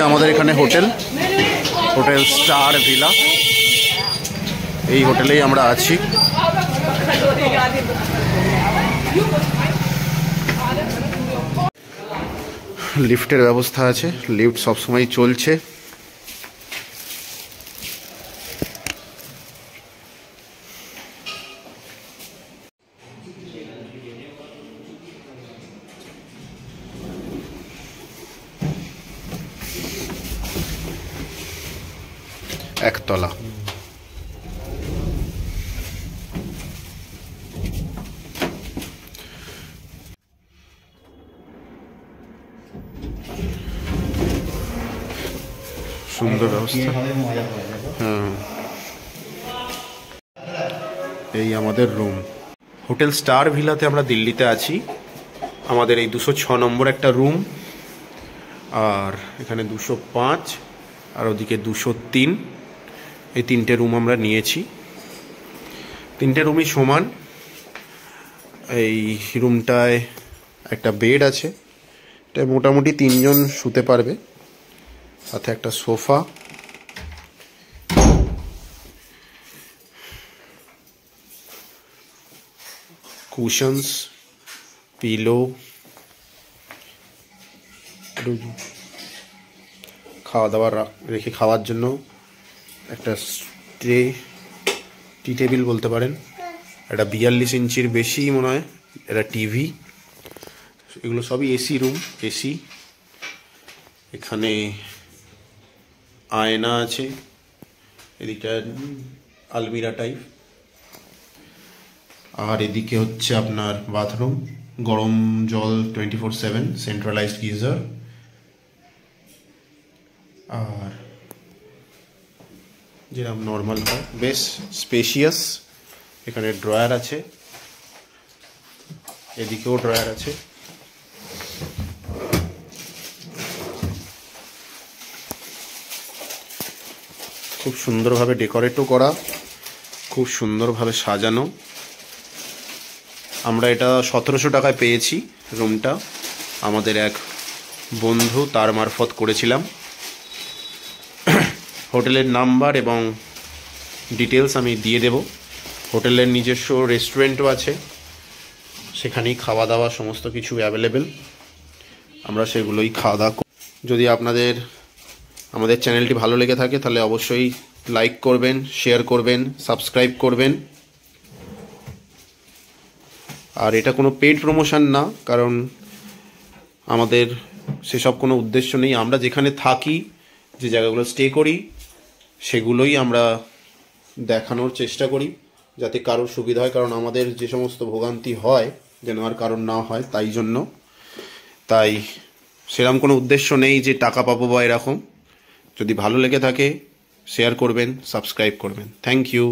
আমাদের এখানে hotel star villa. এই হোটেলেই আমরা আছি। লিফটের ব্যবস্থা আছে, লিফট সবসময় চলছে। একতলা। সুন্দর ব্যবস্থা। হ্যাঁ, এই আমাদের রুম। হোটেল স্টার ভিলাতে আমরা দিল্লিতে আছি। আমাদের এই 206 নম্বর একটা রুম, আর এখানে 205 আর ওদিকে 203, এই 3টে রুম আমরা নিয়েছি। 3টে রুমই সমান। এই রুমটায় একটা বেড আছে, এটা মোটামুটি 3 জন শুতে পারবে। সাথে একটা সোফা, কুশনস, পিলো, খাওয়া দাওয়া রেখে খাওয়ার জন্য একটা টি টেবিল বলতে পারেন। এটা 42 ইঞ্চির বেশি মনে হয়, এটা টিভি। এগুলো সবই এসি রুম, এসি। এখানে আয়না আছে, এদিকটা আলমিরা টাইপ। আর এদিকে হচ্ছে আপনার বাথরুম, গরম জল 24/7, সেন্ট্রালাইজড গিজার। আর যেরকম নর্মাল হয়, বেশ স্পেশিয়াস। এখানে ড্রয়ার আছে, এদিকেও ড্রয়ার আছে। খুব সুন্দরভাবে ডেকোরেটও করা, খুব সুন্দরভাবে সাজানো। আমরা এটা 1700 টাকায় পেয়েছি রুমটা। আমাদের এক বন্ধু তার মারফত করেছিলাম। হোটেলের নাম্বার এবং ডিটেলস আমি দিয়ে দেব। হোটেলের নিজস্ব রেস্টুরেন্টও আছে, সেখানেই খাওয়া দাওয়া সমস্ত কিছু অ্যাভেলেবেল। আমরা সেগুলোই খাওয়া দাওয়া। যদি আপনাদের আমাদের চ্যানেলটি ভালো লেগে থাকে তাহলে অবশ্যই লাইক করবেন, শেয়ার করবেন, সাবস্ক্রাইব করবেন। আর এটা কোনো পেইড প্রমোশন না, কারণ আমাদের সেসব কোনো উদ্দেশ্য নেই। আমরা যেখানে থাকি, যে জায়গাগুলো স্টে করি, সেগুলোই আমরা দেখানোর চেষ্টা করি যাতে কারোর সুবিধা হয়। কারণ আমাদের যে সমস্ত ভোগান্তি হয় যেন আর কারণ না হয়, তাই সেরকম কোনো উদ্দেশ্য নেই যে টাকা পাবো বা এরকম। যদি ভালো লেগে থাকে শেয়ার করবেন, সাবস্ক্রাইব করবেন। Thank you.